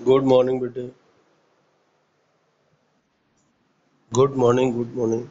Good morning बेटे। Good morning, good morning.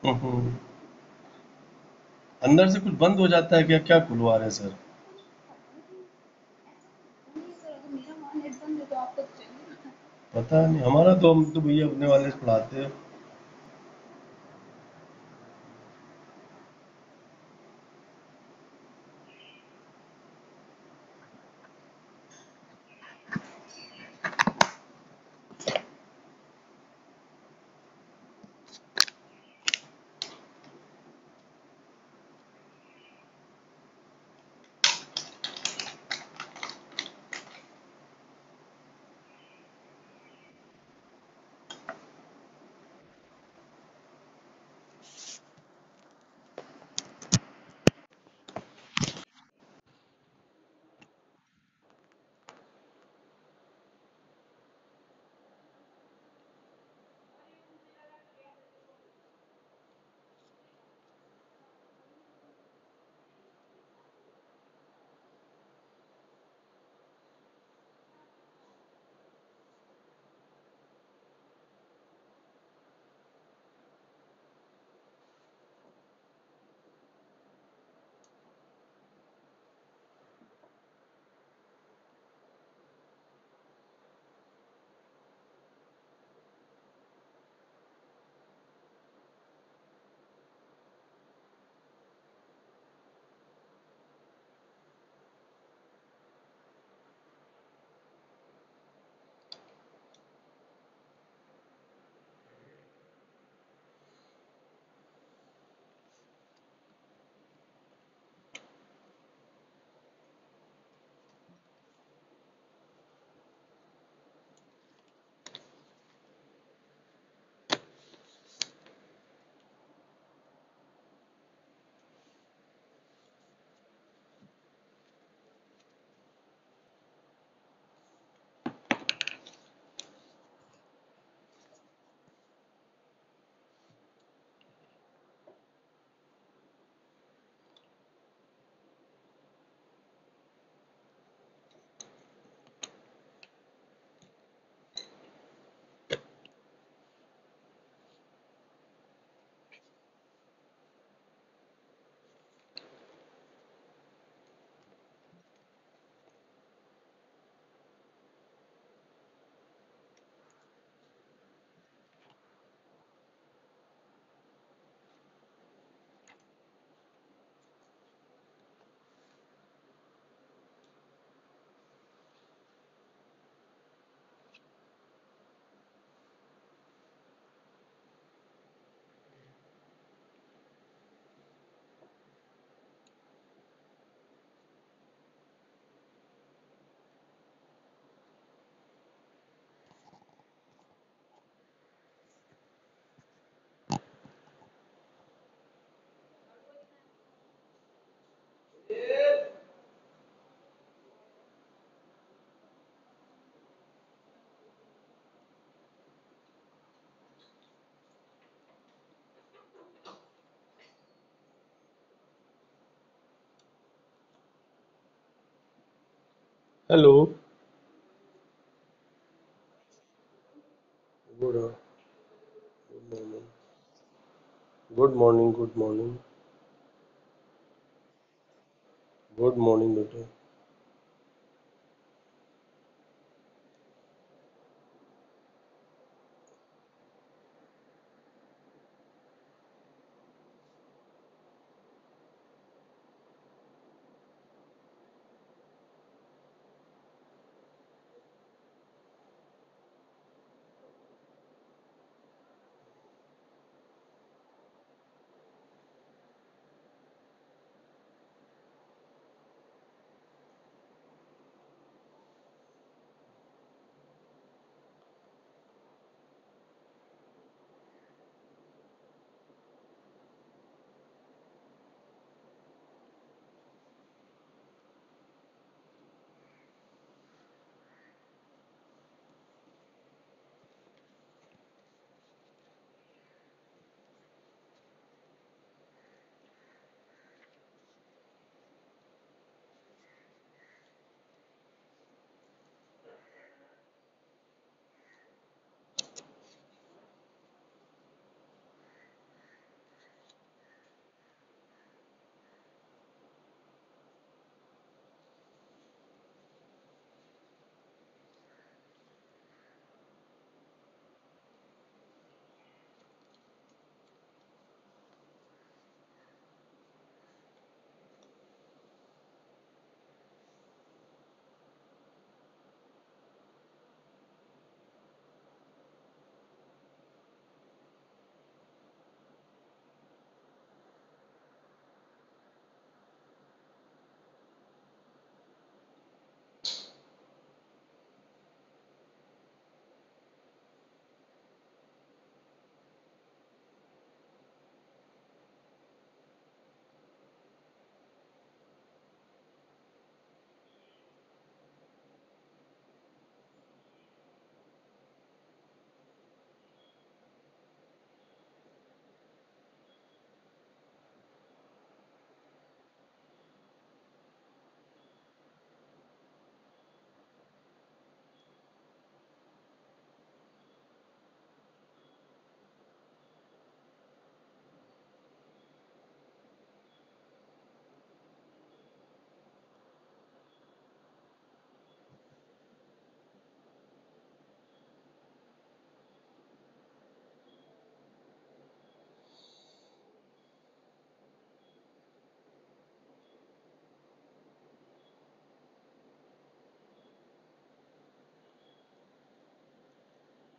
Hmm. अंदर से कुछ बंद हो जाता है क्या? क्या खुलवा रहे हैं सर? पता नहीं, हमारा तो हम तो भैया अपने वाले से पढ़ाते हैं। Hello. Good good morning. Good morning, good morning. Good morning बेटे।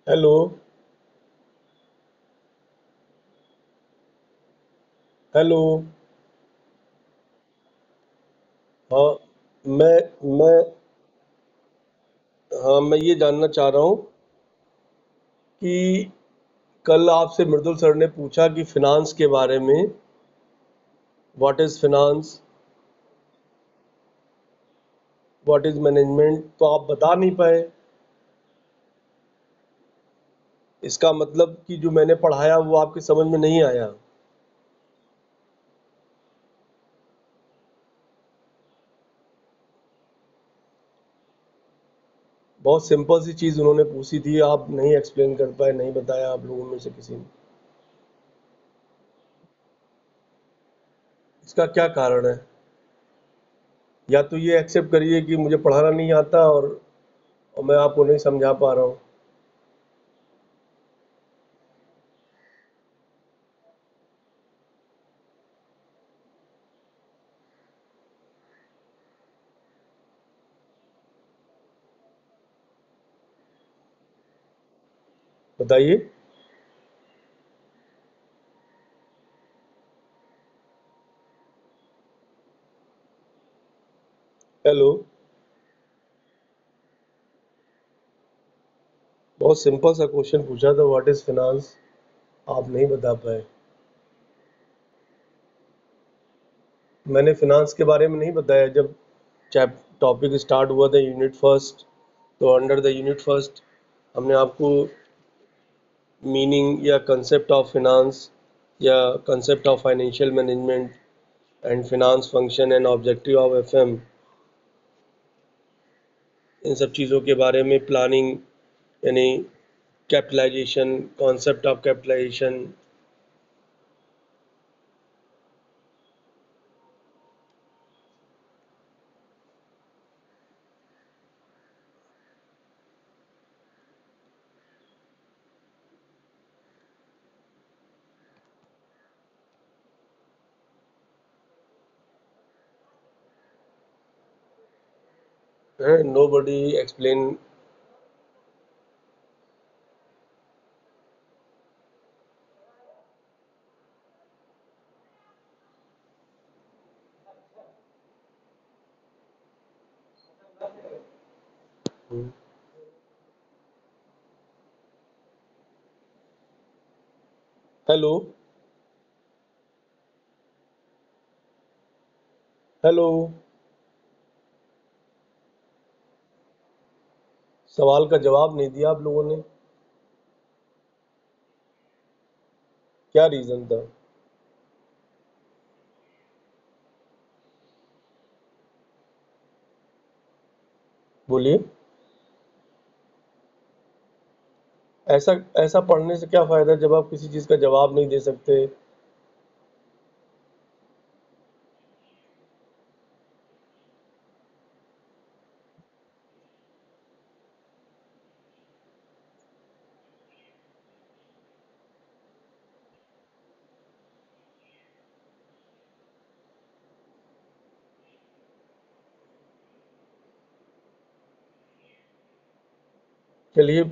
हेलो। हेलो। हाँ। मैं हाँ, मैं ये जानना चाह रहा हूँ कि कल आपसे मृदुल सर ने पूछा कि फिनांस के बारे में, what is finance, what is management, तो आप बता नहीं पाए। इसका मतलब कि जो मैंने पढ़ाया वो आपकी समझ में नहीं आया। बहुत सिंपल सी चीज उन्होंने पूछी थी, आप नहीं एक्सप्लेन कर पाए, नहीं बताया आप लोगों में से किसी ने। इसका क्या कारण है? या तो ये एक्सेप्ट करिए कि मुझे पढ़ाना नहीं आता और मैं आपको नहीं समझा पा रहा हूँ। बताइए। हेलो। बहुत सिंपल सा क्वेश्चन पूछा था, व्हाट इज फाइनेंस, आप नहीं बता पाए। मैंने फाइनेंस के बारे में नहीं बताया जब चैप टॉपिक स्टार्ट हुआ था, यूनिट फर्स्ट। तो अंडर द यूनिट फर्स्ट हमने आपको मीनिंग या कंसेप्ट ऑफ फिनांस या concept of financial management and finance function and objective of FM, इन सब चीज़ों के बारे में, प्लानिंग यानी capitalisation, concept of capitalisation. Nobody explain. Hello. Hello. सवाल का जवाब नहीं दिया आप लोगों ने। क्या रीजन था? बोलिए। ऐसा ऐसा पढ़ने से क्या फायदा जब आप किसी चीज का जवाब नहीं दे सकते? चलिए,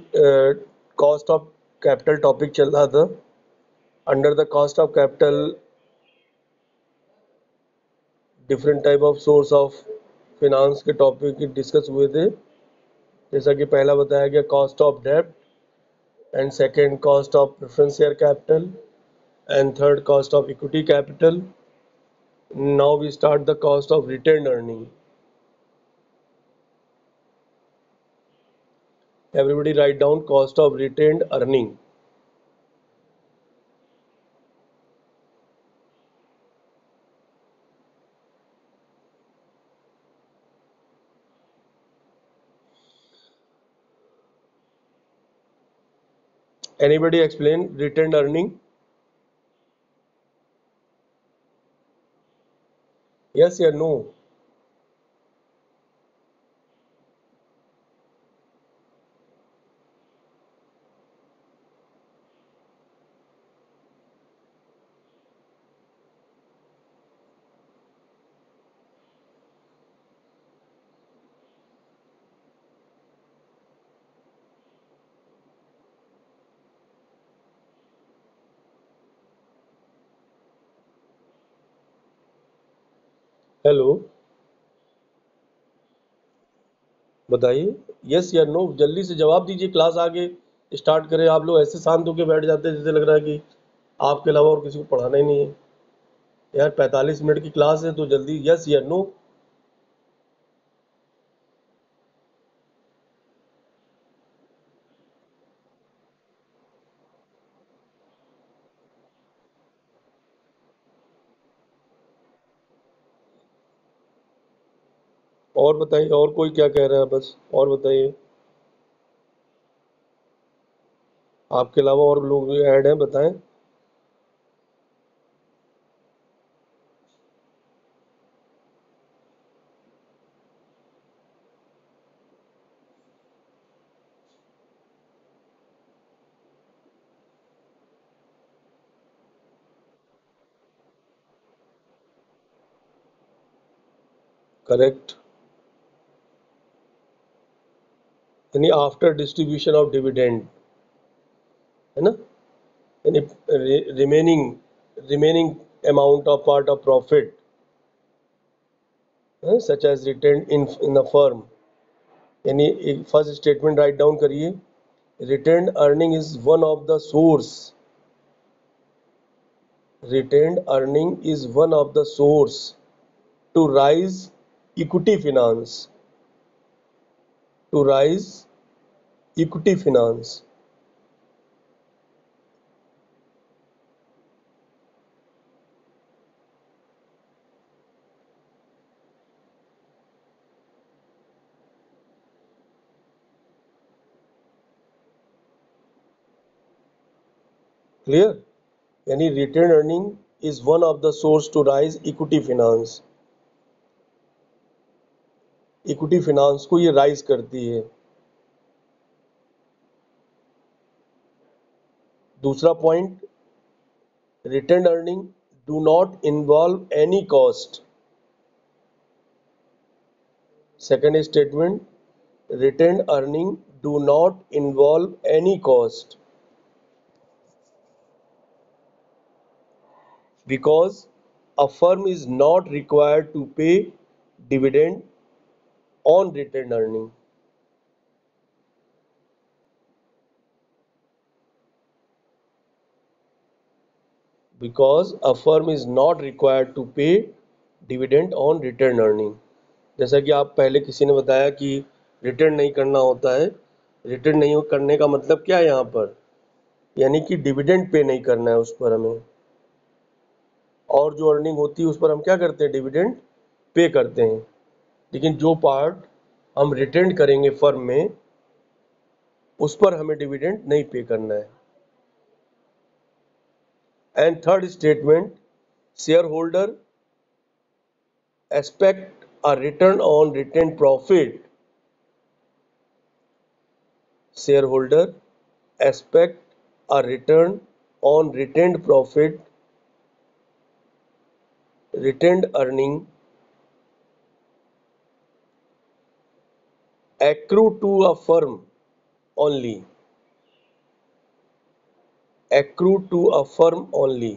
कॉस्ट ऑफ कैपिटल टॉपिक चल रहा था। Under the cost of capital different type of source of finance के टॉपिक डिस्कस हुए थे। जैसा कि पहला बताया गया, कॉस्ट ऑफ डेब्ट, and second cost of preference share capital, and third cost of equity capital. Now we start the cost of retained earning. Everybody write down cost of retained earning. Anybody explain retained earning? Yes or no? Hello, बताइए। Yes या no, जल्दी से जवाब दीजिए, class आगे start करें। आप लोग ऐसे शांत होकर बैठ जाते हैं जैसे लग रहा है कि आपके अलावा और किसी को पढ़ाना ही नहीं है। यार 45 मिनट की क्लास है, तो जल्दी यस या नो। और बताइए, और कोई क्या कह रहा है, बस और बताइए। आपके अलावा और लोग ऐड हैं, बताएं। करेक्ट, यानी आफ्टर डिस्ट्रीब्यूशन ऑफ डिविडेंड, है ना। यानी remaining remaining amount of part of profit such as retain in the firm. यानी एक फर्स्ट स्टेटमेंट राइट डाउन करिए। Retained earning is one of the source, retained earning is one of the source to rise equity finance, to rise equity finance. Clear? यानी retained earning is one of the source to rise equity finance. Equity finance को ये rise करती है। दूसरा point, retained earning do not involve any cost. Second statement, retained earning do not involve any cost because a firm is not required to pay dividend on retained earning. Because a firm is not required to pay dividend on retained earning. जैसा कि आप पहले किसी ने बताया कि return नहीं करना होता है। रिटर्न नहीं करने का मतलब क्या है यहाँ पर, यानी कि डिविडेंड पे नहीं करना है उस पर हमें, और जो अर्निंग होती है उस पर हम क्या करते हैं, डिविडेंड पे करते हैं। लेकिन जो पार्ट हम रिटर्न करेंगे फर्म में, उस पर हमें डिविडेंड नहीं पे करना है। And third statement, shareholder expect a return on retained profit. Shareholder expect a return on retained profit, retained earning accrue to a firm only, accrue to a firm only.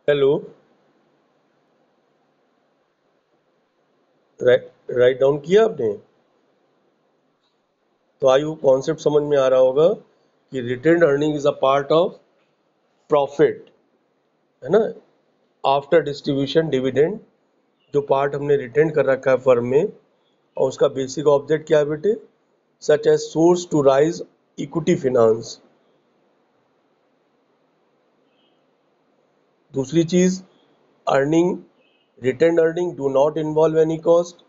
Hello, write down किया आपने? तो आई वो concept समझ में आ रहा होगा कि retained earning is a part of profit, है ना, आफ्टर डिस्ट्रीब्यूशन डिविडेंड। जो पार्ट हमने रिटेन कर रखा है फर्म में, और उसका बेसिक ऑब्जेक्ट क्या है बेटे, such as source to rise equity finance. दूसरी चीज, earning, retained earning do not involve any cost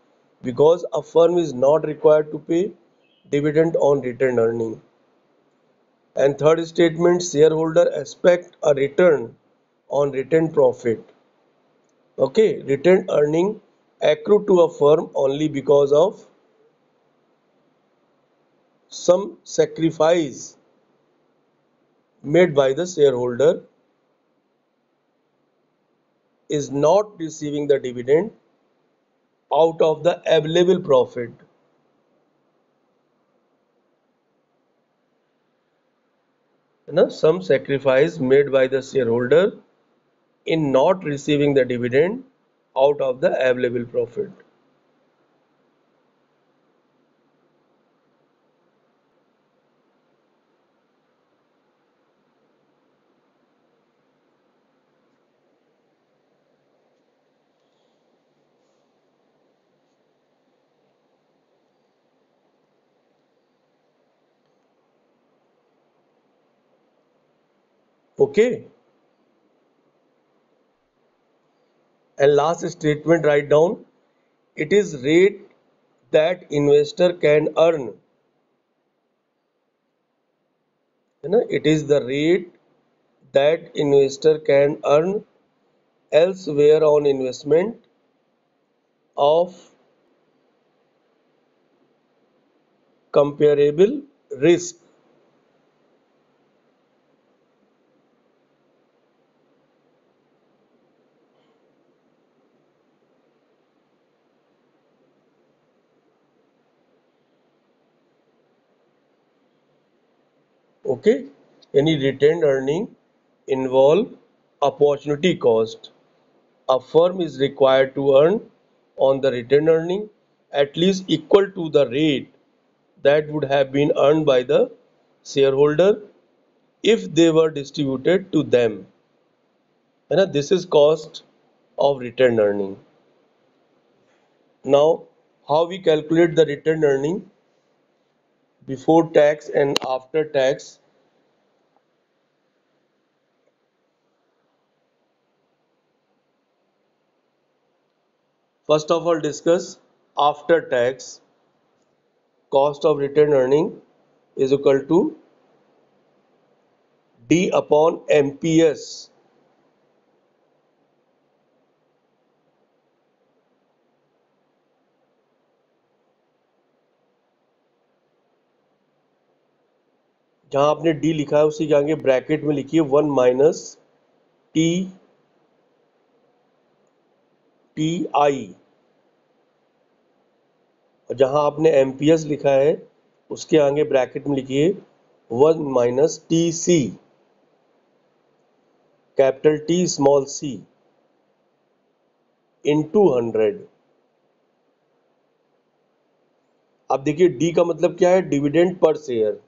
because a firm is not required to pay dividend on retained earning. And third statement, shareholder expect a return on retained profit. Okay, retained earning accrue to a firm only because of some sacrifice made by the shareholder is not receiving the dividend out of the available profit. Some sacrifice made by the shareholder in not receiving the dividend out of the available profit. Okay. And last statement, write down, it is rate that investor can earn. It is the rate that investor can earn elsewhere on investment of comparable risk. Okay, any retained earning involve opportunity cost. A firm is required to earn on the retained earning at least equal to the rate that would have been earned by the shareholder if they were distributed to them. And this is cost of retained earning. Now, how we calculate the retained earning before tax and after tax? First of all, discuss after tax. Cost of retained earning is equal to D upon MPS. जहां आपने D लिखा है उसी के आगे bracket में लिखिए 1 - TI, और जहां आपने एमपीएस लिखा है उसके आगे ब्रैकेट में लिखिए 1 - TC, capital T small C, into 100। अब देखिए डी का मतलब क्या है, डिविडेंड पर शेयर।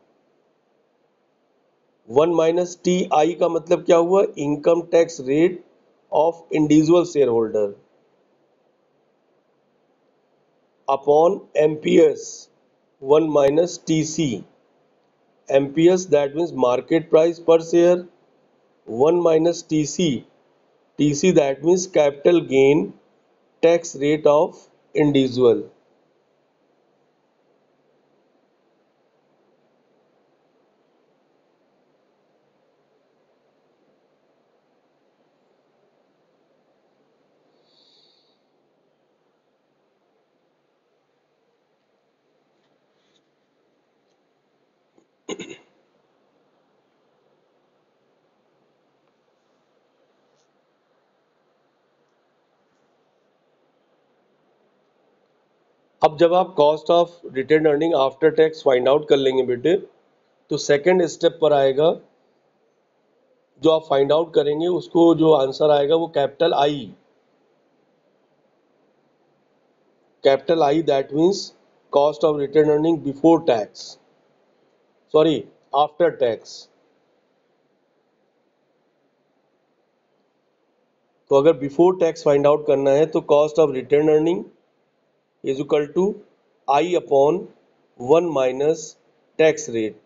1 - TI का मतलब क्या हुआ, income tax rate of individual share holder upon MPS 1 - TC। MPS, that means market price per share, 1 - TC, that means capital gain tax rate of individual. अब जब आप cost of retain earning after tax find out कर लेंगे बेटे, तो second step पर आएगा, जो आप फाइंड आउट करेंगे उसको जो आंसर आएगा वो capital i, that means cost of retain earning before tax, sorry after tax. तो अगर बिफोर टैक्स फाइंड आउट करना है तो cost of retain earning is equal to i upon 1 minus tax rate.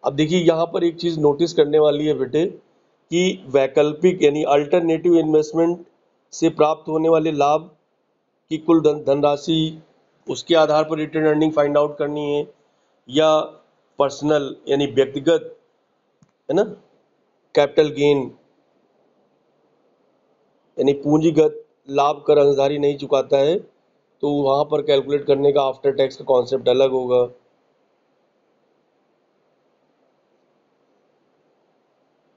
अब देखिए यहाँ पर एक चीज नोटिस करने वाली है बेटे कि वैकल्पिक यानी अल्टरनेटिव इन्वेस्टमेंट से प्राप्त होने वाले लाभ की कुल धनराशि, उसके आधार पर रिटर्न अर्निंग फाइंड आउट करनी है, या पर्सनल यानी व्यक्तिगत, है ना, कैपिटल गेन यानी पूंजीगत लाभ कर अंशधारी नहीं चुकाता है, तो वहां पर कैलकुलेट करने का आफ्टर टैक्स का कॉन्सेप्ट अलग होगा,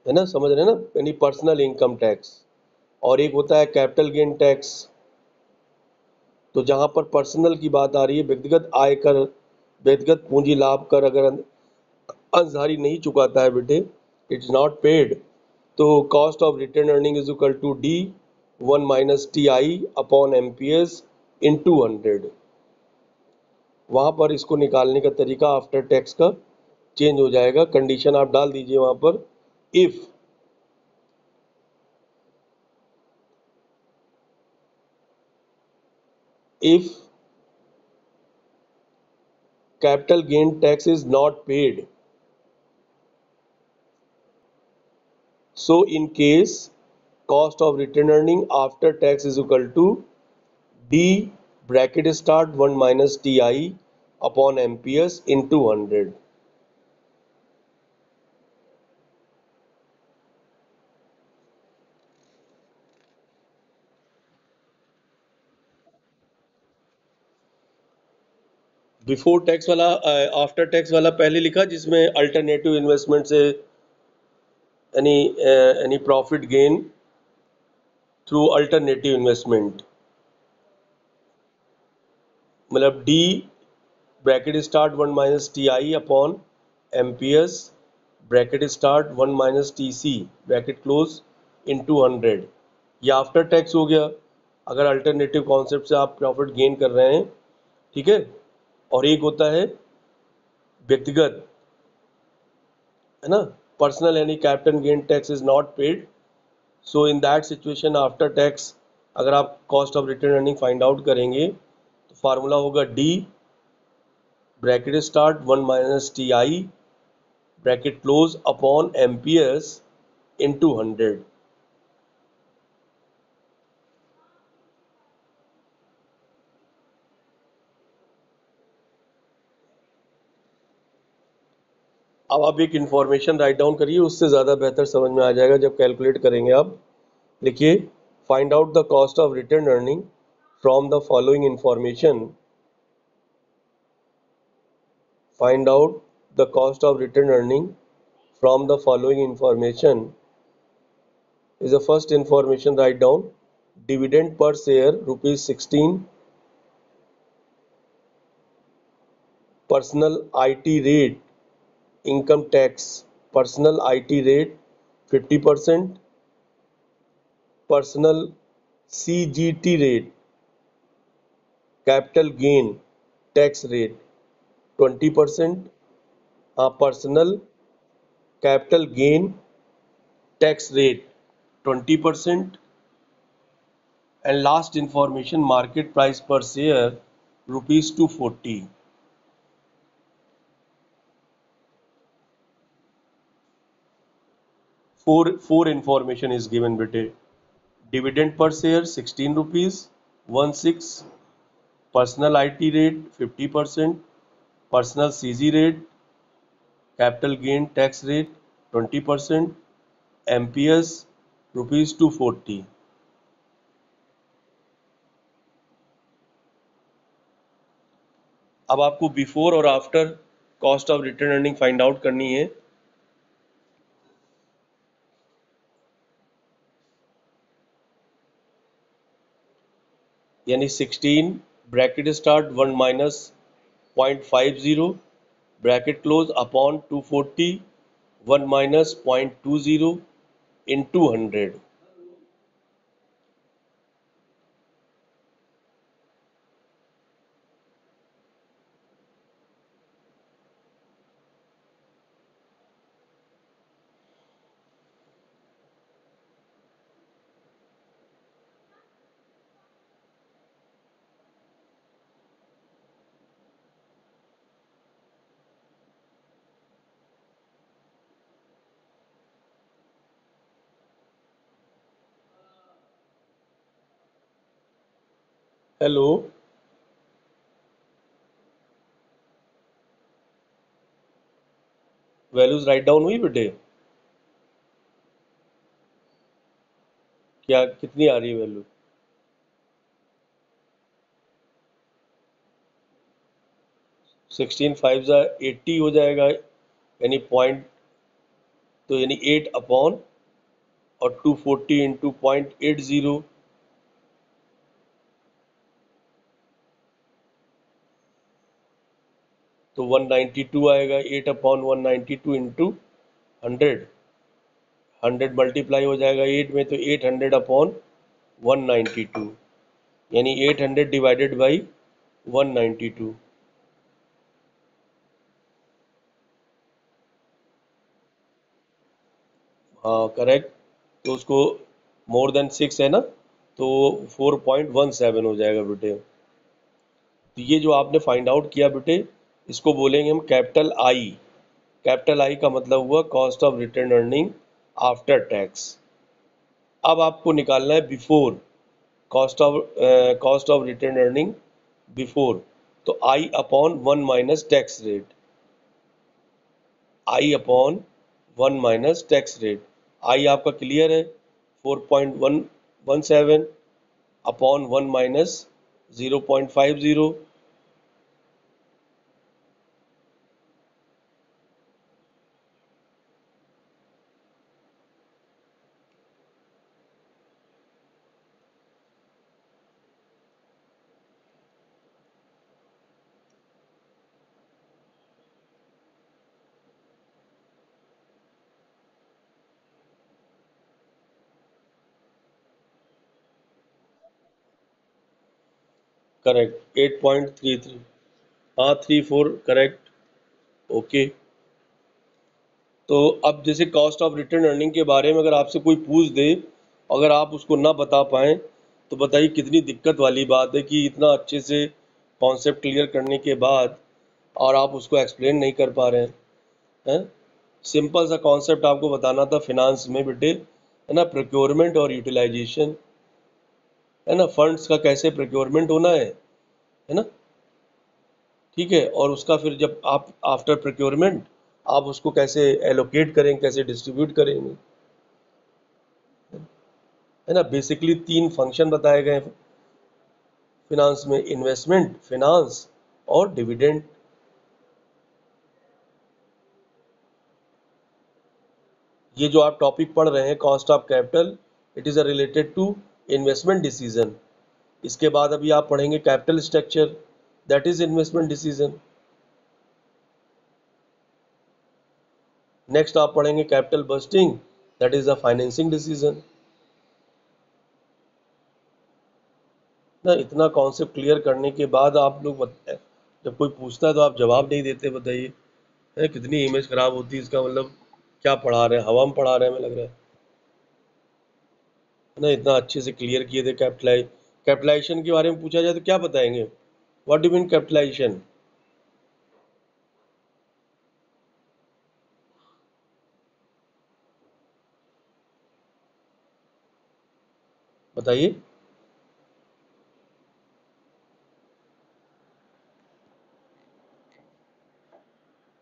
है ना, समझ रहे हैं ना, यानी पर्सनल इनकम टैक्स। और एक होता है कैपिटल गेन टैक्स। तो जहां पर पर्सनल की बात आ रही है, व्यक्तिगत आय कर, व्यक्तिगत पूंजी लाभ कर अगर अंशधारी नहीं चुकाता है बेटे, इट्स नॉट पेड, तो cost of return earning is equal to D 1 minus T I upon M P S in 200। वहां पर इसको निकालने का तरीका आफ्टर टैक्स का चेंज हो जाएगा। कंडीशन आप डाल दीजिए वहां पर, if if capital gain tax is not paid. So in case cost of return earning after tax is equal to D bracket start 1 minus TI upon MPS into 100. Before tax वाला after tax वाला पहले लिखा, जिसमें alternative investment से यानी profit gain through alternative investment, मतलब D bracket start 1 minus T I upon M P S bracket start 1 minus T C bracket close in 200। ये after tax हो गया अगर अल्टरनेटिव कॉन्सेप्ट से आप प्रॉफिट गेन कर रहे हैं, ठीक है। और एक होता है व्यक्तिगत, है ना, पर्सनल यानी capital gain tax is not paid. So in that situation after tax अगर आप cost of return earning find out करेंगे तो फार्मूला होगा D bracket start 1 minus T आई bracket close upon amperes into 100। अब आप एक इंफॉर्मेशन राइट डाउन करिए, उससे ज़्यादा बेहतर समझ में आ जाएगा जब कैलकुलेट करेंगे आप। लिखिए, find out the cost of return earning from the following information. Find out the cost of return earning from the following information is the first information. Write down dividend per share rupees 16, personal IT rate, income tax personal IT rate 50%, personal CGT rate, capital gain tax rate 20%, personal capital gain tax rate 20%, and last information market price per share rupees 240. Four information is given bete. Dividend per share 16 rupees 16, personal IT rate 50%, personal CG rate, capital gain tax rate 20%, MPS rupees 240. अब आपको before और after cost of return earning find out करनी है। यानी 16 bracket start 1 minus 0.50 bracket close upon 240 1 minus 0.20 इन 200। Hello, values write down हुई बेटे? क्या कितनी आ रही है वैल्यू? 16 5 80 हो जाएगा, यानी पॉइंट, तो यानी 8 अपॉन और 240 इंटू 0.80, तो 192 आएगा। 8 अपॉन 192 इंटू 100, 100 मल्टीप्लाई हो जाएगा 8 में, तो 800 अपॉन 192, यानी 800 डिवाइडेड बाई 192। हाँ करेक्ट। तो उसको मोर देन 6 है ना, तो 4.17 हो जाएगा बेटे। तो ये जो आपने फाइंड आउट किया बेटे, इसको बोलेंगे हम कैपिटल आई। कैपिटल आई का मतलब हुआ cost of retain earning after tax. अब आपको निकालना है before, cost of retain earning before. तो i upon 1 minus tax rate, i upon 1 minus tax rate. I आपका क्लियर है, 4.117 अपॉन 1 माइनस 0.50। करेक्ट, 8.33। हाँ 34 करेक्ट। ओके। तो अब जैसे कॉस्ट ऑफ रिटर्न अर्निंग के बारे में अगर आपसे कोई पूछ दे, अगर आप उसको ना बता पाएँ, तो बताइए कितनी दिक्कत वाली बात है कि इतना अच्छे से कॉन्सेप्ट क्लियर करने के बाद और आप उसको एक्सप्लेन नहीं कर पा रहे हैं। सिंपल सा कॉन्सेप्ट आपको बताना था फिनांस में बेटे, है ना, प्रोक्योरमेंट और यूटिलाइजेशन, है ना, फंड्स का कैसे प्रोक्योरमेंट होना है ना, ठीक है। और उसका फिर जब आप आफ्टर प्रोक्योरमेंट आप उसको कैसे एलोकेट करेंगे, कैसे डिस्ट्रीब्यूट करेंगे, है ना। बेसिकली 3 फंक्शन बताए गए फिनांस में, इन्वेस्टमेंट, फिनांस और डिविडेंड। ये जो आप टॉपिक पढ़ रहे हैं cost of capital, it is a related to investment decision. इसके बाद अभी आप पढ़ेंगे capital structure, that is investment decision. Next आप पढ़ेंगे capital budgeting, that is a financing decision. ना इतना कॉन्सेप्ट क्लियर करने के बाद आप लोग बताए, जब कोई पूछता है तो आप जवाब नहीं देते, बताइए कितनी इमेज खराब होती है इसका मतलब। क्या पढ़ा रहे हैं, हवा में पढ़ा रहे हैं, हमें लग रहा है ना। इतना अच्छे से क्लियर किए थे। कैपिटलाइजेशन के बारे में पूछा जाए तो क्या बताएंगे, व्हाट डू मीन कैपिटलाइजेशन? बताइए।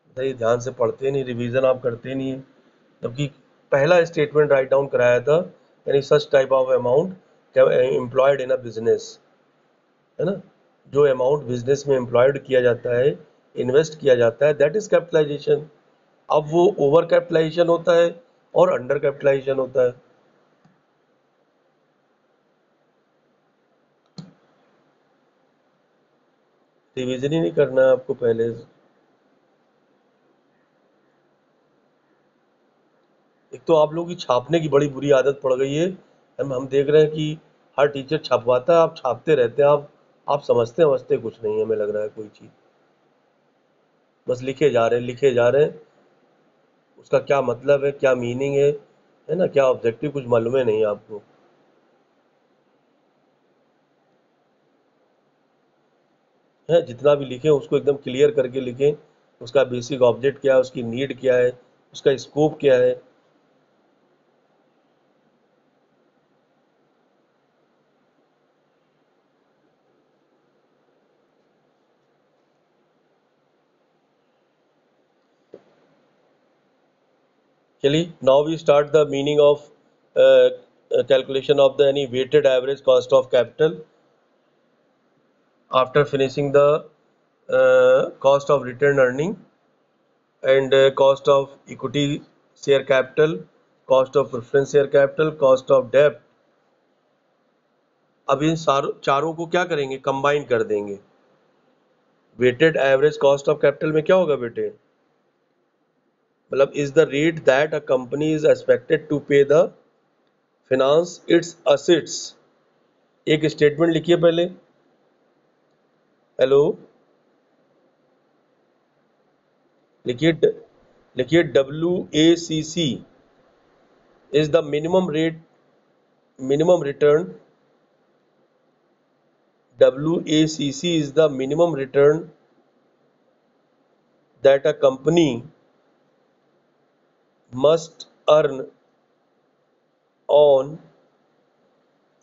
बताइए, ध्यान से पढ़ते नहीं, रिवीजन आप करते नहीं है, जबकि पहला स्टेटमेंट राइट डाउन कराया था, यानी such type of amount employed in a business, है ना। जो अमाउंट बिजनेस में एम्प्लॉयड किया जाता है, इन्वेस्ट किया जाता है, दैट इज कैपिटलाइजेशन। अब वो ओवर कैपिटलाइजेशन होता है और अंडर कैपिटलाइजेशन होता है। रिवीजन ही नहीं करना है आपको पहले। एक तो आप लोगों की छापने की बड़ी बुरी आदत पड़ गई है। हम देख रहे हैं कि हर टीचर छपवाता है, आप छापते रहते हैं, आप समझते समझते कुछ नहीं है, हमें लग रहा है कोई चीज़, बस लिखे जा रहे हैं, लिखे जा रहे हैं। उसका क्या मतलब है, क्या मीनिंग है ना, क्या ऑब्जेक्टिव, कुछ मालूम है नहीं आपको। है जितना भी लिखें उसको एकदम क्लियर करके लिखें, उसका बेसिक ऑब्जेक्ट क्या है, उसकी नीड क्या है, उसका स्कोप क्या है। चलिए, now we start the meaning of calculation of the any weighted average cost of capital after finishing the cost of retained earning and cost of equity share capital, cost of preference share capital, cost of debt. अब इन चारों को क्या करेंगे, combine कर देंगे. Weighted average cost of capital में क्या होगा बेटे, मतलब is the rate that a company is expected to pay the finance its assets. एक स्टेटमेंट लिखिए पहले. हेलो, लिखिए लिखिए WACC is the minimum return. WACC is the minimum return that a company must earn on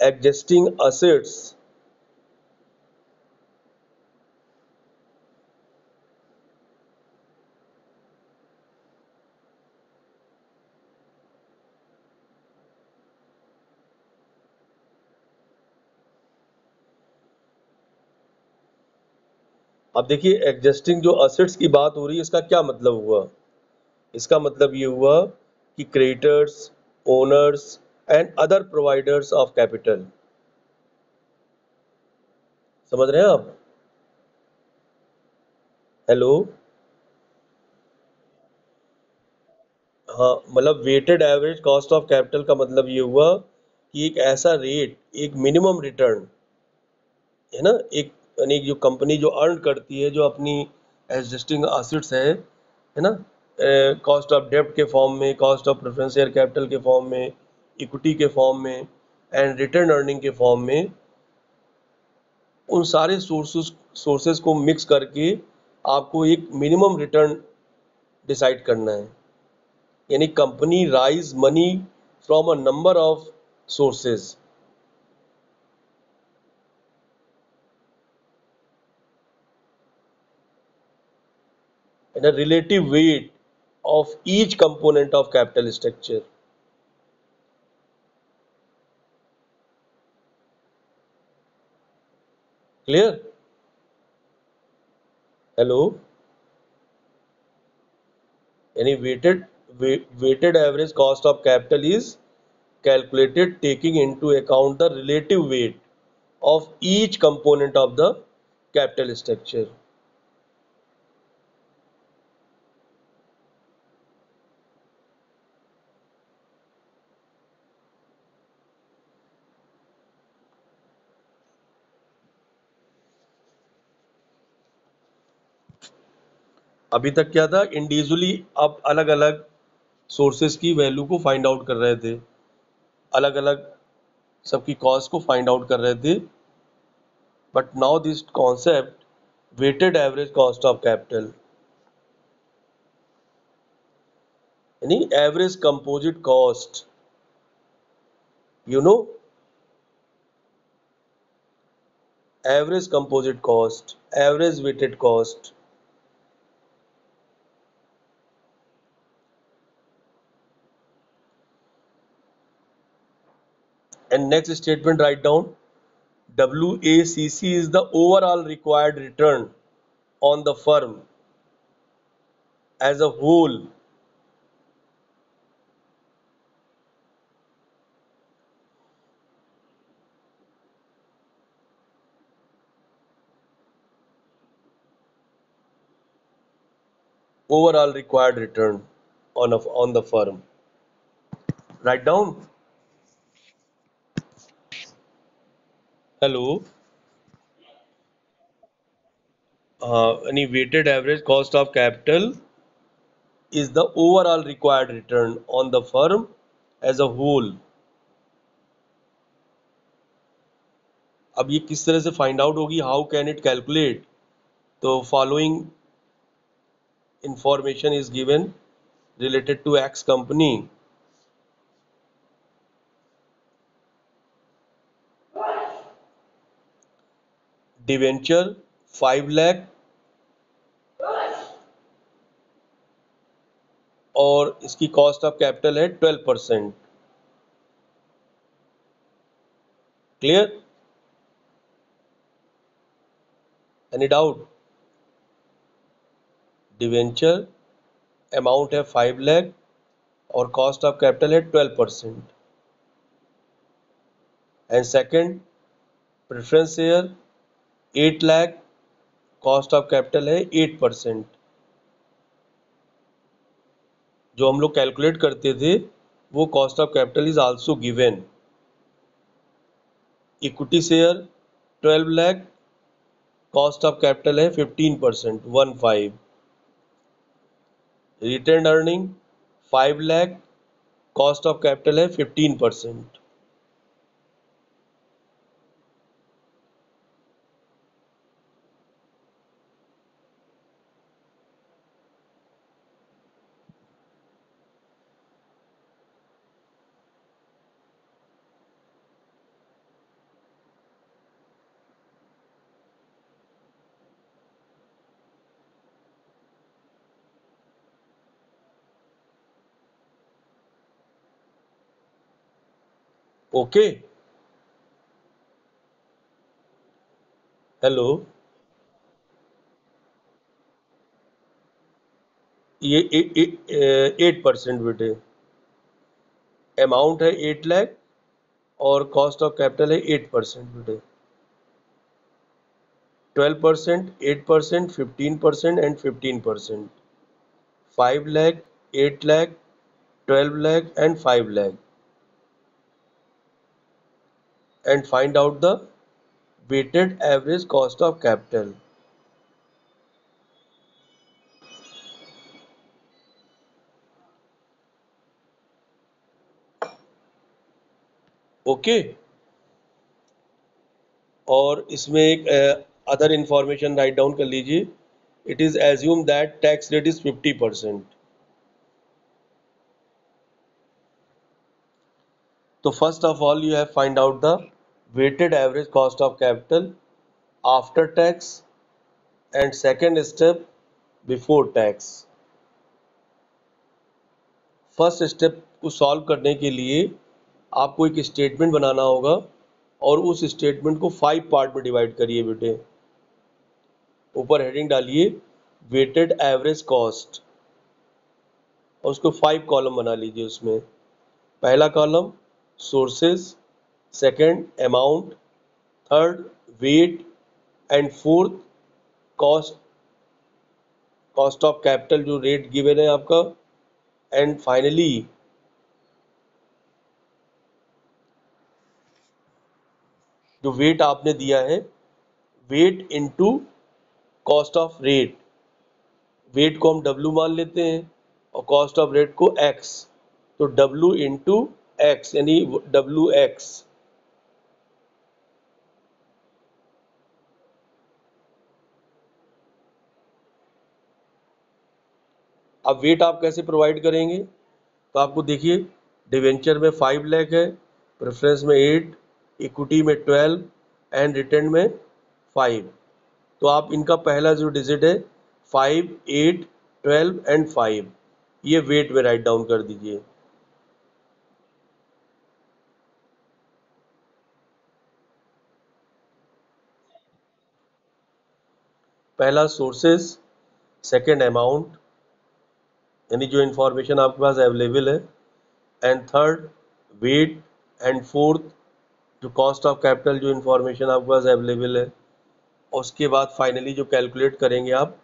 existing assets अब देखिए, existing जो assets की बात हो रही है, इसका क्या मतलब हुआ, इसका मतलब ये हुआ कि creditors, owners and other providers of capital. समझ रहे हैं आप? हेलो, हाँ, मतलब weighted average cost of capital का मतलब ये हुआ कि एक ऐसा रेट, एक मिनिमम रिटर्न है ना, एक यानी जो कंपनी जो अर्न करती है, जो अपनी एग्जिस्टिंग असेट्स है ना, कॉस्ट ऑफ डेब्ट के फॉर्म में, cost of preference share capital के फॉर्म में, इक्विटी के फॉर्म में एंड रिटर्न अर्निंग के फॉर्म में, उन सारे सोर्सेस को मिक्स करके आपको एक मिनिमम रिटर्न डिसाइड करना है. यानी company rise money from a number of sources. and a relative weight of each component of capital structure. Clear? Hello? Any weighted average cost of capital is calculated taking into account the relative weight of each component of the capital structure. अभी तक क्या था, individually आप अलग अलग sources की value को find out कर रहे थे, अलग अलग सबकी कॉस्ट को फाइंड आउट कर रहे थे. But now this concept weighted average cost of capital यानी average composite cost, you know, average composite cost, average weighted cost. And next statement, write down WACC is the overall required return on the firm as a whole overall required return on the firm. Write down. Hello. Any weighted average cost of capital is the overall required return on the firm as a whole. अब ये किस तरह से find out होगी, how can it calculate? तो following information is given related to X company. Debenture 5 lakh और इसकी cost of capital है 12%। Clear? Any doubt? Debenture amount है 5 लाख और कॉस्ट ऑफ कैपिटल है 12%। And second preference share 8 lakh, cost of capital है 8%। जो हम लोग कैलकुलेट करते थे वो cost of capital is also given. Equity share 12 lakh, cost of capital है 15%, 15। Retain earning 5 lakh, cost of capital है 15%। Okay, hello. ये 8% बेटे, अमाउंट है 8 लाख और कॉस्ट ऑफ कैपिटल है 8% बेटे। 12%, 8%, 15% and 15%। 5 lakh, 8 lakh, 12 lakh and 5 lakh, and find out the weighted average cost of capital. Okay, और इसमें एक अदर इंफॉर्मेशन राइट डाउन कर लीजिए। It is assume that tax rate is 50%। तो first of all you have find out the weighted average cost of capital after tax, and second step before tax। First step को solve करने के लिए आपको एक statement बनाना होगा और उस स्टेटमेंट को 5 पार्ट में डिवाइड करिए बेटे। ऊपर हेडिंग डालिए वेटेड एवरेज कॉस्ट और उसको 5 कॉलम बना लीजिए। उसमें पहला column sources, second amount, third weight and fourth cost, cost of capital जो रेट गिवन है आपका, एंड फाइनली जो वेट आपने दिया है, weight into cost of rate. Weight को हम W मान लेते हैं और कॉस्ट ऑफ रेट को X, तो W इंटू एक्स यानी WX। अब वेट आप कैसे प्रोवाइड करेंगे? तो आपको देखिए डिवेंचर में 5 लाख है, प्रेफरेंस में 8, इक्विटी में 12 एंड रिटर्न में 5। तो आप इनका पहला जो डिजिट है 5, 8, 12 एंड 5, ये वेट में राइट डाउन कर दीजिए। पहला सोर्सेस, सेकंड अमाउंट यानी जो इंफॉर्मेशन आपके पास अवेलेबल है, and third weight and fourth जो कॉस्ट ऑफ कैपिटल जो इंफॉर्मेशन आपके पास अवेलेबल है। और उसके बाद फाइनली जो कैलकुलेट करेंगे आप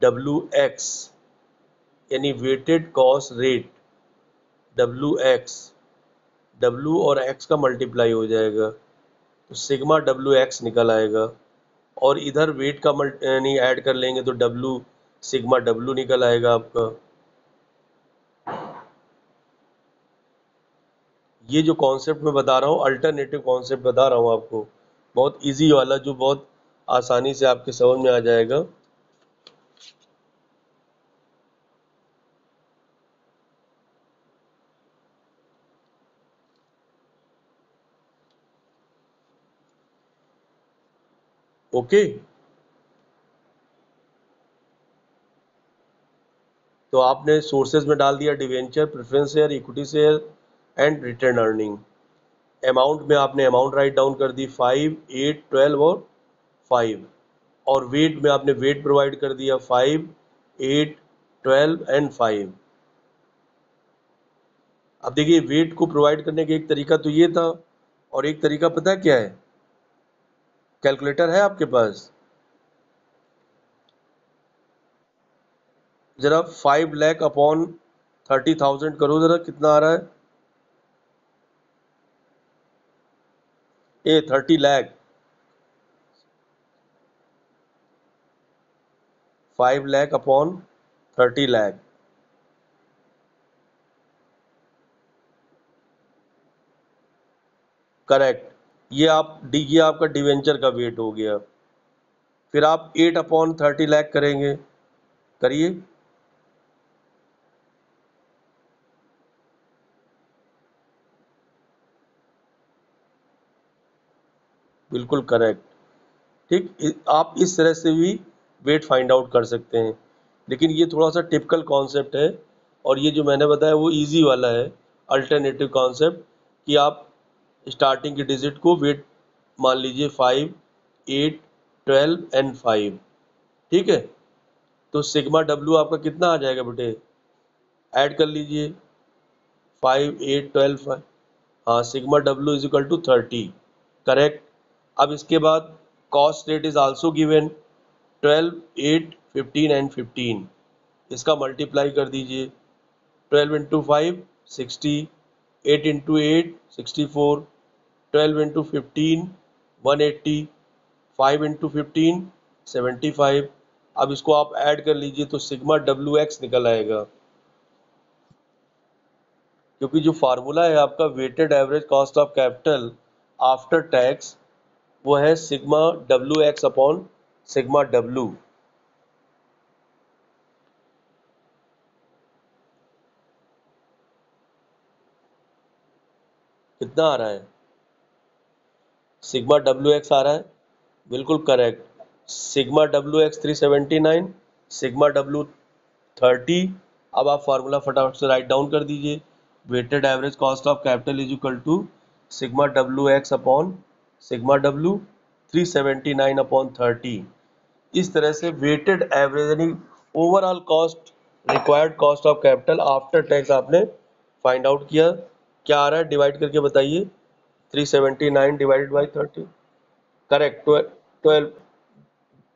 WX यानी weighted cost rate, WX, W और X का मल्टीप्लाई हो जाएगा तो सिग्मा WX निकल आएगा। और इधर वेट का यानी ऐड कर लेंगे तो W सिग्मा W निकल आएगा आपका। ये जो कॉन्सेप्ट मैं बता रहा हूँ अल्टरनेटिव कॉन्सेप्ट बता रहा हूँ आपको, बहुत इजी वाला जो बहुत आसानी से आपके समझ में आ जाएगा। ओके, तो आपने सोर्सेज में डाल दिया debenture, preference share, equity share and return earning. Amount में आपने अमाउंट राइट डाउन कर दी 5, 8, 12 और 5। और वेट में आपने वेट प्रोवाइड कर दिया 5, 8, 12 एंड 5। अब देखिए वेट को प्रोवाइड करने का एक तरीका तो ये था, और एक तरीका पता है क्या है? कैलकुलेटर है आपके पास? जरा 5 लाख अपॉन 30,000 करो, जरा कितना आ रहा है? 30 लाख। 5 लाख अपॉन 30 लाख। करेक्ट। ये आपका डिवेंचर का वेट हो गया। फिर आप 8 अपॉन 30 लाख करेंगे, करिए। बिल्कुल करेक्ट। ठीक, आप इस तरह से भी वेट फाइंड आउट कर सकते हैं, लेकिन ये थोड़ा सा टिपिकल कॉन्सेप्ट है, और ये जो मैंने बताया वो इजी वाला है, अल्टरनेटिव कॉन्सेप्ट, कि आप स्टार्टिंग की डिजिट को वेट मान लीजिए 5, 8, 12 एंड 5। ठीक है, तो सिग्मा डब्ल्यू आपका कितना आ जाएगा बेटे? ऐड कर लीजिए 5, 8, 12, 5। हाँ, sigma W is equal to 30। Correct. अब इसके बाद cost rate is also given 12, 8, 15 and 15। इसका मल्टीप्लाई कर दीजिए। 12 इंटू 5 60, 8 इंटू 8 64, 12 इंटू 15 180, 5 इंटू 15 75। अब इसको आप ऐड कर लीजिए तो सिग्मा डब्ल्यू एक्स निकल आएगा, क्योंकि जो फार्मूला है आपका weighted average cost of capital after tax, वो है sigma W X upon sigma W. कितना आ रहा है? सिग्मा डब्ल्यू एक्स आ रहा है, बिल्कुल correct. Sigma W x 379, sigma W 30। अब आप फार्मूला फटाफट से राइट डाउन कर दीजिए। Weighted average cost of capital is equal to sigma W X upon sigma W 379 upon 30। इस तरह से वेटेड एवरेज यानी overall cost, required cost of capital after tax आपने फाइंड आउट किया। क्या आ रहा है डिवाइड करके बताइए? 379 डिवाइडेड बाई 30। करेक्ट, 12।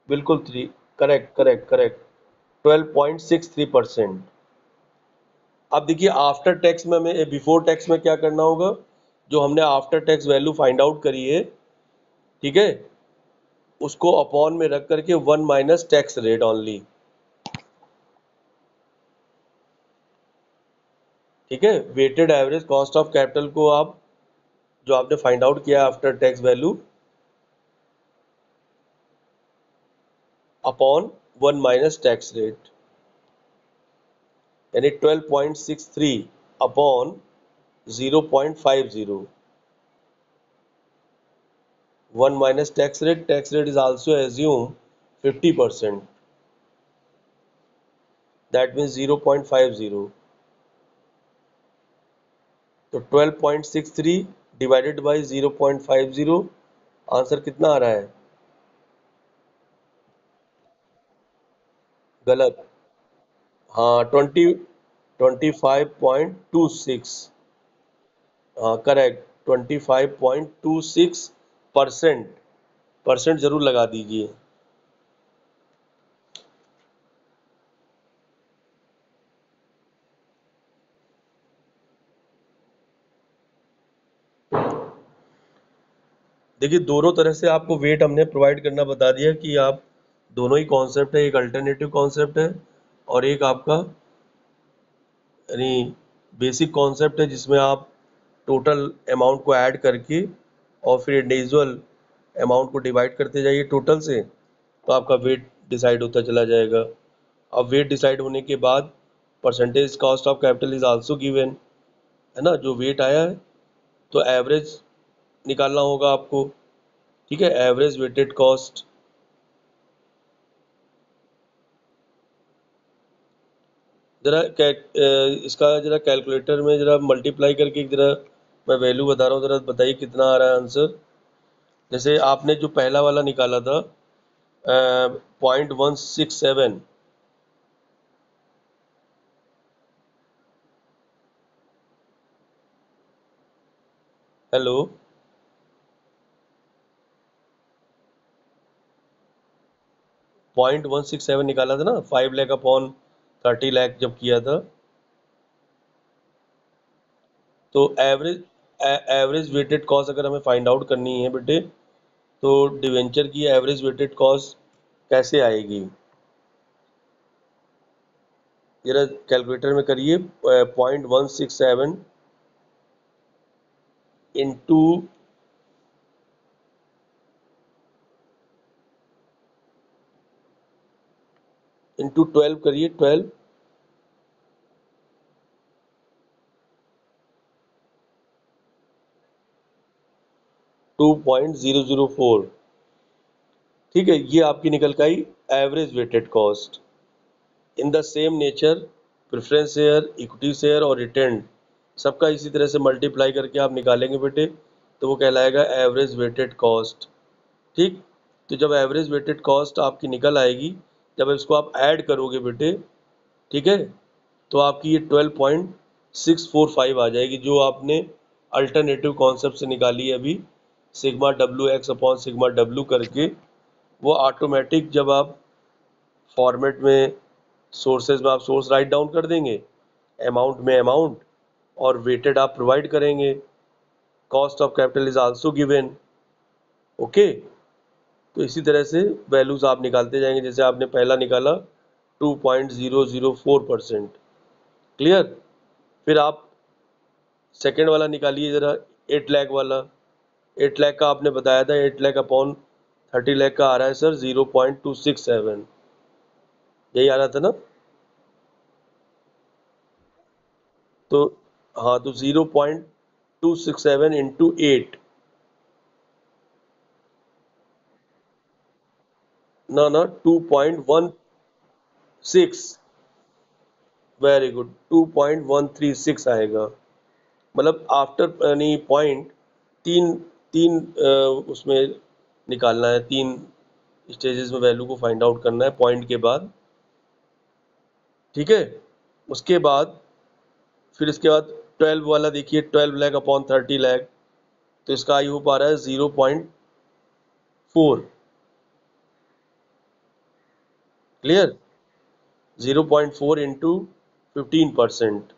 बिल्कुल 3। Correct correct correct, 12.63%। अब देखिए आफ्टर टैक्स में हमें बिफोर टैक्स में क्या करना होगा? जो हमने after tax value find out करी है, ठीक है, उसको अपॉन में रख करके 1 माइनस टैक्स रेट ओनली। ठीक है, weighted average cost of capital को आप जो आपने फाइंड आउट किया after tax value upon 1 minus tax rate, यानी 12.63 upon 0.50। 1 minus tax rate is also assume 50%, that means 0.50। तो 12.63 डिवाइडेड बाई 0.50, आंसर कितना आ रहा है? गलत। हाँ, 25.26। हाँ करेक्ट, 25.26%। परसेंट जरूर लगा दीजिए। देखिए दोनों तरह से आपको वेट हमने प्रोवाइड करना बता दिया कि आप दोनों ही कॉन्सेप्ट है, एक अल्टरनेटिव कॉन्सेप्ट है और एक आपका यानी बेसिक कॉन्सेप्ट है, जिसमें आप टोटल अमाउंट को ऐड करके और फिर इंडिविजुअल अमाउंट को डिवाइड करते जाइए टोटल से, तो आपका वेट डिसाइड होता चला जाएगा। अब वेट डिसाइड होने के बाद percentage cost of capital is also given, है ना, जो वेट आया है तो एवरेज निकालना होगा आपको। ठीक है, एवरेज वेटेड कॉस्ट जरा इसका जरा कैलकुलेटर में जरा मल्टीप्लाई करके जरा मैं वैल्यू बता रहा हूँ, जरा बताइए कितना आ रहा है आंसर। जैसे आपने जो पहला वाला निकाला था 0.167, हेलो, 0.167 निकाला था ना 5 लाख अपॉन 30 लाख जब किया था। तो एवरेज वेटेड कॉस्ट अगर हमें फाइंड आउट करनी है बेटे, तो डिवेंचर की एवरेज वेटेड कॉस्ट कैसे आएगी, जरा कैलकुलेटर में करिए। 0.167 इंटू इंटू 12 करिए, 12 2.004। ठीक है, ये आपकी निकल के आई average weighted cost. In the same nature preference share, equity share और रिटेंड सबका इसी तरह से मल्टीप्लाई करके आप निकालेंगे बेटे, तो वो कहलाएगा एवरेज वेटेड कॉस्ट। ठीक, तो जब एवरेज वेटेड कॉस्ट आपकी निकल आएगी, जब इसको आप ऐड करोगे बेटे, ठीक है, तो आपकी ये 12.645 आ जाएगी, जो आपने अल्टरनेटिव कॉन्सेप्ट से निकाली है अभी, sigma W X upon sigma W करके। वो ऑटोमेटिक जब आप फॉर्मेट में सोर्सेज में आप सोर्स राइट डाउन कर देंगे, अमाउंट में अमाउंट, और वेटेड आप प्रोवाइड करेंगे, cost of capital is also given. Okay, तो इसी तरह से वैल्यूज आप निकालते जाएंगे, जैसे आपने पहला निकाला 2.004%। क्लियर, फिर आप सेकेंड वाला निकालिए जरा, 8 लाख वाला। 8 लाख का आपने बताया था 8 लाख अपॉन 30 लाख का आ रहा है सर 0.267, यही आ रहा था ना। तो हाँ, तो 0.267 इंटू 8, ना 2.16, वेरी गुड, 2.136 आएगा। मतलब आफ्टर यानी पॉइंट तीन तीन उसमें निकालना है, तीन स्टेजेस में वैल्यू को फाइंड आउट करना है पॉइंट के बाद। ठीक है, उसके बाद फिर इसके बाद 12 वाला देखिए, 12 लाख अपॉन 30 लाख, तो इसका आई होप आ रहा है 0.4। Clear, 0.4 into 15%,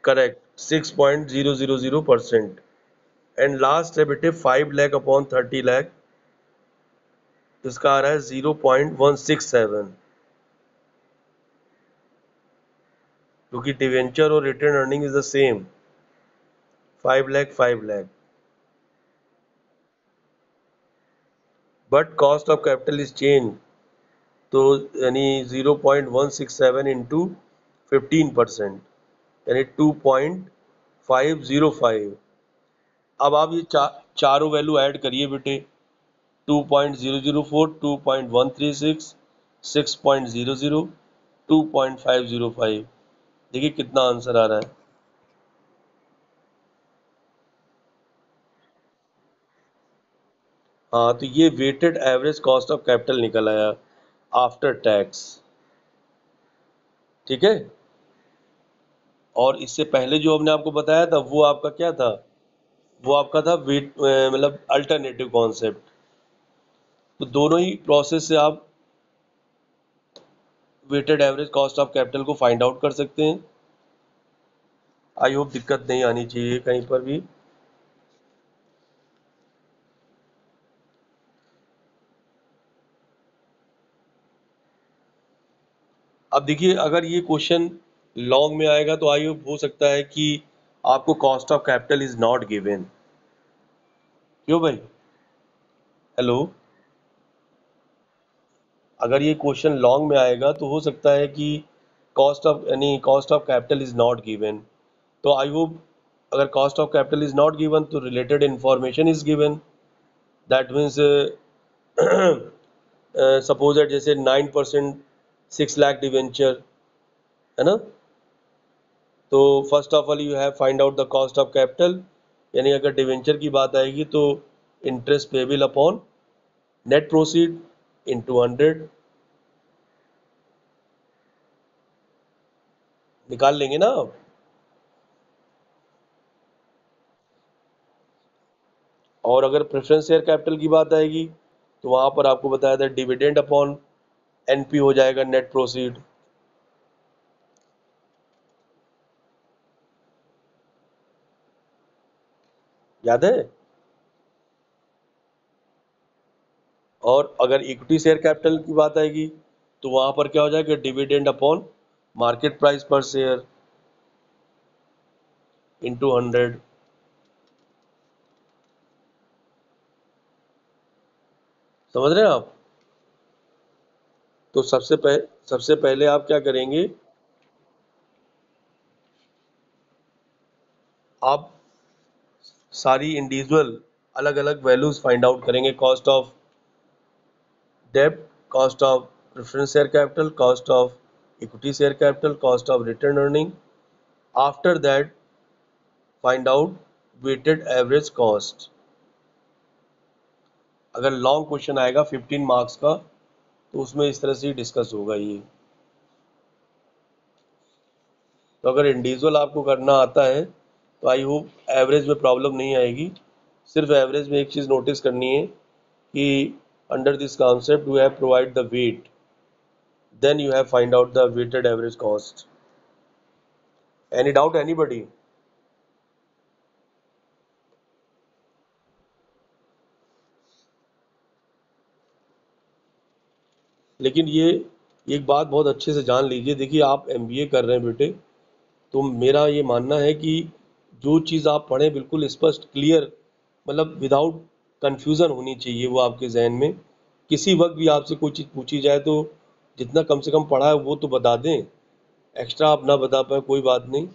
correct, 6.000%। And last है बेटे 5 लाख अपॉन 30 लाख, इसका आ रहा है 0.167, क्योंकि डिवेंचर और return earning is the same, 5 lakh 5 lakh, but cost of capital is change. तो यानी 0.167 इंटू 15%, यानी 2.505। अब आप ये चारों वैल्यू ऐड करिए बेटे, 2.004, 2.136, 6.00, 2.505, देखिए कितना आंसर आ रहा है। हाँ, तो ये weighted average cost of capital निकल आया आफ्टर टैक्स। ठीक है, और इससे पहले जो हमने आपको बताया था वो आपका क्या था, वो आपका था वेट मतलब अल्टरनेटिव कॉन्सेप्ट। तो दोनों ही प्रोसेस से आप weighted average cost of capital को फाइंड आउट कर सकते हैं। आई होप दिक्कत नहीं आनी चाहिए कहीं पर भी। अब देखिए, अगर ये क्वेश्चन लॉन्ग में आएगा तो आई होप हो सकता है कि आपको cost of capital is not given. क्यों भाई, हेलो, अगर ये क्वेश्चन लॉन्ग में आएगा तो हो सकता है कि कॉस्ट ऑफ यानी cost of capital is not given. तो आई होप अगर cost of capital is not given तो related information is given. That means suppose that जैसे 9% 6 लाख डिवेंचर, है ना। तो first of all you have find out the cost of capital, यानी अगर debenture की बात आएगी तो interest payable upon net proceed into 100, निकाल लेंगे ना आप। और अगर प्रेफरेंस शेयर कैपिटल की बात आएगी तो वहां पर आपको बताया था डिविडेंड अपॉन एनपी हो जाएगा नेट प्रोसीड। याद है। और अगर इक्विटी शेयर कैपिटल की बात आएगी तो वहां पर क्या हो जाएगा, डिविडेंड अपॉन मार्केट प्राइस पर शेयर इंटू 100। समझ रहे हैं आप। तो सबसे पहले आप क्या करेंगे, आप सारी इंडिविजुअल अलग अलग वैल्यूज फाइंड आउट करेंगे, कॉस्ट ऑफ डेब्ट, cost of preference share capital, cost of equity share capital, cost of return earning. After that find out weighted average cost. अगर लॉन्ग क्वेश्चन आएगा 15 मार्क्स का तो उसमें इस तरह से ही डिस्कस होगा ये। तो अगर इंडिविजुअल आपको करना आता है तो आई होप एवरेज में प्रॉब्लम नहीं आएगी। सिर्फ एवरेज में एक चीज़ नोटिस करनी है कि under this concept you have provide the weight, then you have find out the weighted average cost. Any doubt anybody? लेकिन ये एक बात बहुत अच्छे से जान लीजिए, देखिए आप एमबीए कर रहे हैं बेटे, तो मेरा ये मानना है कि जो चीज़ आप पढ़ें बिल्कुल स्पष्ट क्लियर, मतलब विदाउट कंफ्यूजन होनी चाहिए वो आपके जहन में। किसी वक्त भी आपसे कोई चीज़ पूछी जाए तो जितना कम से कम पढ़ा है वो तो बता दें, एक्स्ट्रा आप ना बता पाए कोई बात नहीं।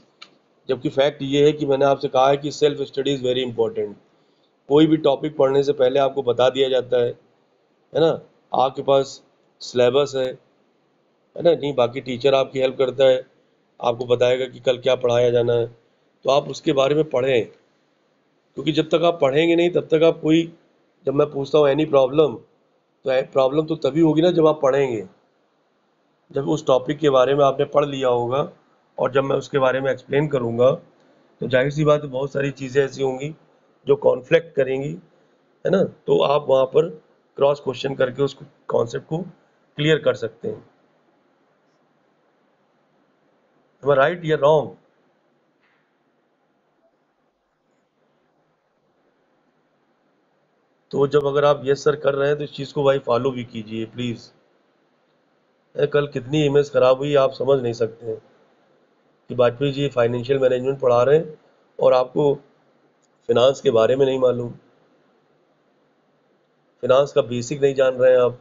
जबकि फैक्ट ये है कि मैंने आपसे कहा है कि self study is very important. कोई भी टॉपिक पढ़ने से पहले आपको बता दिया जाता है ना। आपके पास सिलेबस है ना, नहीं बाकी टीचर आपकी हेल्प करता है, आपको बताएगा कि कल क्या पढ़ाया जाना है, तो आप उसके बारे में पढ़ें। क्योंकि जब तक आप पढ़ेंगे नहीं तब तक आप कोई, जब मैं पूछता हूँ एनी प्रॉब्लम, तो प्रॉब्लम तो तभी होगी ना जब आप पढ़ेंगे, जब उस टॉपिक के बारे में आपने पढ़ लिया होगा। और जब मैं उसके बारे में एक्सप्लेन करूँगा तो जाहिर सी बात है बहुत सारी चीज़ें ऐसी होंगी जो कॉन्फ्लिक्ट करेंगी, है ना। तो आप वहाँ पर क्रॉस क्वेश्चन करके उस कॉन्सेप्ट को क्लियर कर सकते हैं। राइट या रॉन्ग। तो जब अगर आप यस सर कर रहे हैं तो इस चीज़ को भाई फॉलो भी कीजिए प्लीज़। कल कितनी इमेज खराब हुई आप समझ नहीं सकते हैं कि वाजपेयी जी फाइनेंशियल मैनेजमेंट पढ़ा रहे हैं और आपको फिनांस के बारे में नहीं मालूम, फिनांस का बेसिक नहीं जान रहे हैं आप।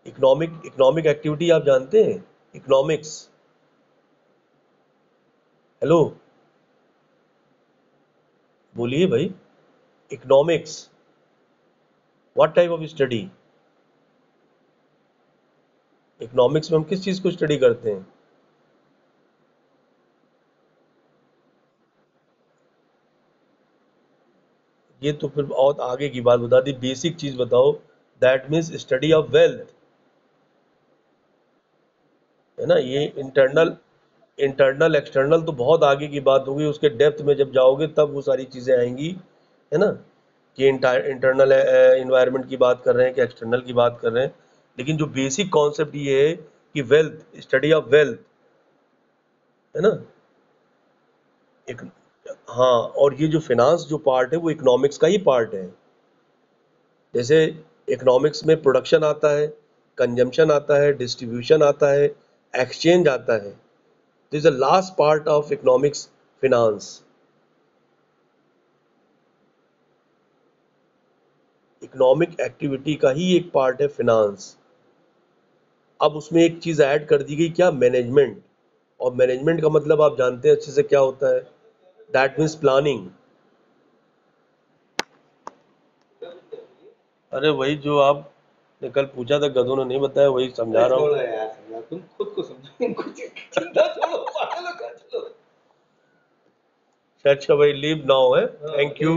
इकोनॉमिक एक्टिविटी आप जानते हैं, इकोनॉमिक्स। हेलो, बोलिए भाई। Economics, what type of study. Economics में हम किस चीज़ को स्टडी करते हैं। ये तो फिर बहुत आगे की बात बता दी, बेसिक चीज़ बताओ। That means study of wealth, है ना। ये इंटरनल इंटरनल एक्सटर्नल तो बहुत आगे की बात होगी, उसके डेप्थ में जब जाओगे तब वो सारी चीज़ें आएंगी, है ना। कि इंटरनल इन्वायरमेंट की बात कर रहे हैं कि एक्सटर्नल की बात कर रहे हैं। लेकिन जो बेसिक कॉन्सेप्ट ये है कि वेल्थ, स्टडी ऑफ वेल्थ, है ना। एक, हाँ, और ये जो फिनांस जो पार्ट है वो इकोनॉमिक्स का ही पार्ट है। जैसे इकोनॉमिक्स में प्रोडक्शन आता है, कंजम्पशन आता है, डिस्ट्रीब्यूशन आता है, एक्सचेंज आता है। This is the last part of economics, finance. Economic activity का ही एक पार्ट है फिनांस। अब उसमें एक चीज ऐड कर दी गई, क्या, मैनेजमेंट। और मैनेजमेंट का मतलब आप जानते हैं अच्छे से क्या होता है, दैट मीन्स प्लानिंग। अरे वही जो आपने कल पूछा था, गधों ने नहीं बताया, वही समझा रहा छोड़ो हूँ। यार, समझा, तुम खुद को समझो, इनको चिंता छोड़ो, पागल हो क्या, चलो। अच्छा भाई, लीव नाउ है, थैंक यू।